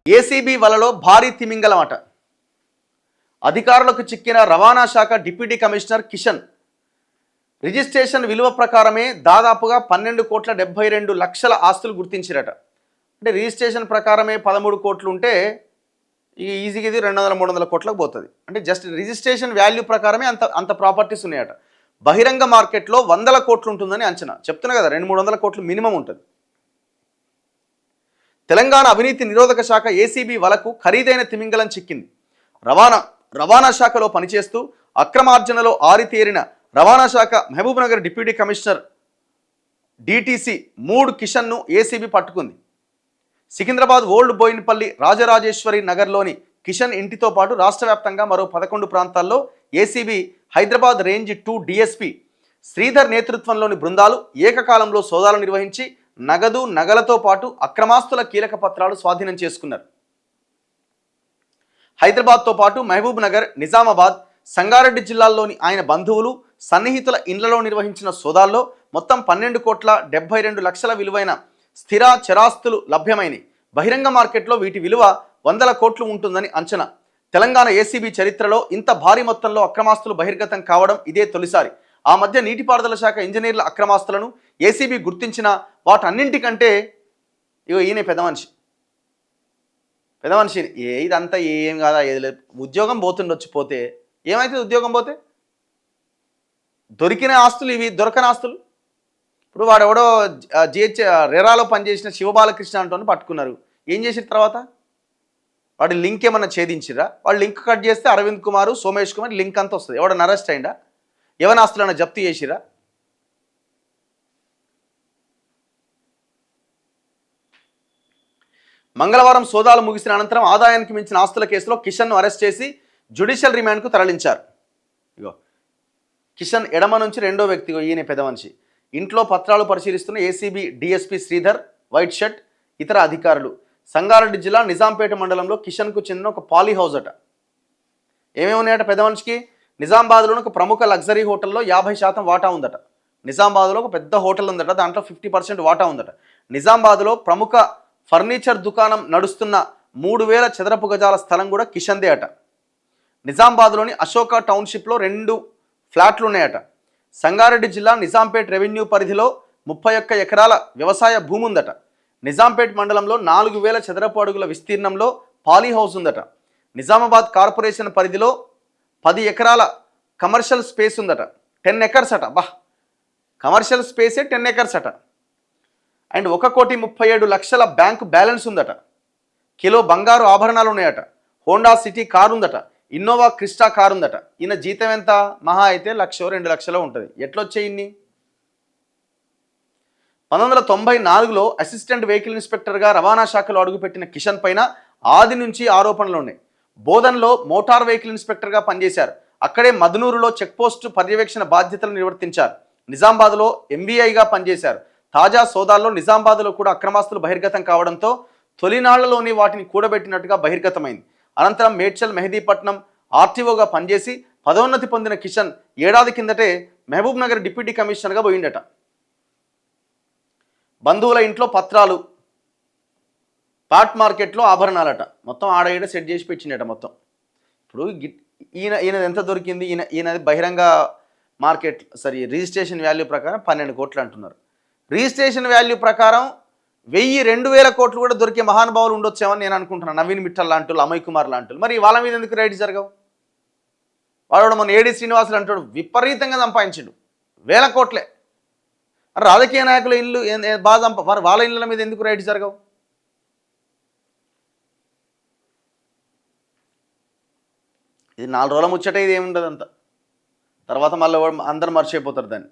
ACB వలలో భారీ తిమింగలం అట. అధికారులకు చిక్కిన రవాణా శాఖ డిప్యూటీ కమిషనర్ కిషన్. రిజిస్ట్రేషన్ విలువ ప్రకారమే దాదాపుగా 12,72,00,000 ఆస్తులు గుర్తించారట. అంటే రిజిస్ట్రేషన్ ప్రకారమే 13 కోట్లు ఉంటే ఈజీగా ఇది 200-300 కోట్లకు పోతుంది. అంటే జస్ట్ రిజిస్ట్రేషన్ వాల్యూ ప్రకారమే అంత ప్రాపర్టీస్ ఉన్నాయట. బహిరంగ మార్కెట్లో 100 కోట్లు ఉంటుందని అంచనా. చెప్తున్నా కదా, 200-300 కోట్లు మినిమం ఉంటుంది. తెలంగాణ అవినీతి నిరోధక శాఖ ఏసీబీ వలకు ఖరీదైన తిమింగలం చిక్కింది. రవాణా శాఖలో పనిచేస్తూ అక్రమార్జనలో ఆరితేరిన రవాణా శాఖ మహబూబ్నగర్ డిప్యూటీ కమిషనర్ డిటిసి 3 కిషన్ను ఏసీబీ పట్టుకుంది. సికింద్రాబాద్ ఓల్డ్ బోయినపల్లి రాజరాజేశ్వరి నగర్లోని కిషన్ ఇంటితో పాటు రాష్ట్ర వ్యాప్తంగా మరో 11 ప్రాంతాల్లో ACB Hyderabad range 2 DSP Sridhar నేతృత్వంలోని బృందాలు ఏకకాలంలో సోదాలు నిర్వహించి నగలతో పాటు అక్రమాస్తుల కీలక పత్రాలు స్వాధీనం చేసుకున్నారు. హైదరాబాద్తో పాటు మహబూబ్ నగర్, నిజామాబాద్, సంగారెడ్డి జిల్లాల్లోని ఆయన బంధువులు, సన్నిహితుల ఇండ్లలో నిర్వహించిన సోదాల్లో మొత్తం 12,72,00,000 విలువైన స్థిర చరాస్తులు లభ్యమైనవి. బహిరంగ మార్కెట్లో వీటి విలువ 100 కోట్లు ఉంటుందని అంచనా. తెలంగాణ ఏసీబీ చరిత్రలో ఇంత భారీ మొత్తంలో అక్రమాస్తులు బహిర్గతం కావడం ఇదే తొలిసారి. ఆ మధ్య నీటిపారుదల శాఖ ఇంజనీర్ల అక్రమాస్తులను ఏసీబీ గుర్తించిన వాటన్నింటికంటే ఈయన పెద్ద మనిషి ఇదంతా ఏం కాదా, ఏది లేదు. ఉద్యోగం పోతుండొచ్చు, పోతే ఏమైతే ఉద్యోగం పోతే దొరికిన ఆస్తులు ఇవి, దొరకని ఆస్తులు. ఇప్పుడు వాడెవడో రెరాలో పనిచేసిన శివబాలకృష్ణ అంటోని పట్టుకున్నారు. ఏం చేసిన తర్వాత వాడి లింక్ ఏమన్నా ఛేదించిరా? వాడు లింక్ కట్ చేస్తే అరవింద్ కుమార్, సోమేష్ కుమార్ లింక్ అంతా వస్తుంది. ఎవడన్నా అరెస్ట్ అయిందా? ఎవరి ఆస్తులన్నా జప్తు చేసిరా? మంగళవారం సోదాలు ముగిసిన అనంతరం ఆదాయానికి మించిన ఆస్తుల కేసులో కిషన్ను అరెస్ట్ చేసి జ్యుడిషియల్ రిమాండ్కు తరలించారు. ఇగో కిషన్ ఎడమ నుంచి రెండో వ్యక్తి, ఈయన పెద్ద మనిషి. ఇంట్లో పత్రాలు పరిశీలిస్తున్న ACB DSP Sridhar, white shirt, ఇతర అధికారులు. సంగారెడ్డి జిల్లా నిజాంపేట మండలంలో కిషన్కు చెందిన ఒక పాలీ హౌస్ అట. ఏమేమి ఉన్నాయట పెద్ద మనిషికి? నిజామాబాద్లోని ఒక ప్రముఖ లగ్జరీ హోటల్లో 50% వాటా ఉందట. నిజామాబాద్లో ఒక పెద్ద హోటల్ ఉందట, దాంట్లో 50% వాటా ఉందట. నిజామాబాద్లో ప్రముఖ ఫర్నిచర్ దుకాణం నడుస్తున్న 3,000 చదరపు గజాల స్థలం కూడా కిషన్దే అట. నిజామాబాద్లోని అశోక టౌన్షిప్లో 2 ఫ్లాట్లు ఉన్నాయట. సంగారెడ్డి జిల్లా నిజాంపేట్ రెవెన్యూ పరిధిలో 31 ఎకరాల వ్యవసాయ భూమి ఉందట. నిజాంపేట్ మండలంలో 4,000 చదరపు అడుగుల విస్తీర్ణంలో పాలీ హౌస్ ఉందట. నిజామాబాద్ కార్పొరేషన్ పరిధిలో 10 ఎకరాల కమర్షియల్ స్పేస్ ఉందట. 10 ఎకర్స్ అట. కమర్షియల్ స్పేసే 10 ఎకర్స్ అట. అండ్ 1,37,00,000 బ్యాంకు బ్యాలెన్స్ ఉందట. కిలో బంగారు ఆభరణాలు ఉన్నాయట. హోండా సిటీ కారు ఉందట. ఇన్నోవా క్రిస్టా కారు ఉందట. ఈయన జీతం ఎంత? మహా అయితే 1,00,000-2 లక్షలు ఉంటుంది. ఎట్లొచ్చాయి ఇన్ని? 1994లో అసిస్టెంట్ వెహికల్ ఇన్స్పెక్టర్గా రవాణా శాఖలో అడుగుపెట్టిన కిషన్ పైన ఆది నుంచి ఆరోపణలు ఉన్నాయి. బోధన్లో మోటార్ వెహికల్ ఇన్స్పెక్టర్గా పనిచేశారు. అక్కడే మదనూరులో చెక్పోస్టు పర్యవేక్షణ బాధ్యతలు నిర్వర్తించారు. నిజామాబాద్లో ఎంవీఐగా పనిచేశారు. తాజా సోదాల్లో నిజామాబాద్లో కూడా అక్రమాస్తులు బహిర్గతం కావడంతో తొలినాళ్లలోని వాటిని కూడబెట్టినట్టుగా బహిర్గతమైంది. అనంతరం మేడ్చల్, మెహదీపట్నం ఆర్టీఓగా పనిచేసి పదోన్నతి పొందిన కిషన్ ఏడాది కిందటే మహబూబ్ నగర్ డిప్యూటీ కమిషనర్గా పోయిండట. బంధువుల ఇంట్లో పత్రాలు, పాట్ మార్కెట్లో ఆభరణాలట. మొత్తం ఆడ సెట్ చేసి పెట్టిండట మొత్తం. ఇప్పుడు ఈయన ఎంత దొరికింది? ఈయనది బహిరంగ మార్కెట్ రిజిస్ట్రేషన్ వాల్యూ ప్రకారం 12 కోట్లు అంటున్నారు. రిజిస్ట్రేషన్ వాల్యూ ప్రకారం 1,000-2,000 కోట్లు కూడా దొరికే మహానుభావులు ఉండొచ్చామని నేను అనుకుంటున్నాను. నవీన్ మిట్టల్ లాంటి, అమయ్ కుమార్ లాంటి. మరి వాళ్ళ మీద ఎందుకు రైడ్స్ జరగవు? వాడు మన ఏడి శ్రీనివాసులు అంటాడు, విపరీతంగా సంపాదించాడు, 1,000 కోట్లే. రాజకీయ నాయకుల ఇల్లు బాగా వాళ్ళ ఇళ్ళ మీద ఎందుకు రైడ్స్ జరగవు? ఇది 4 రోజుల ముచ్చట. ఇది ఏముండదు అంత. తర్వాత మళ్ళీ అందరూ మర్చిపోతారు దాన్ని.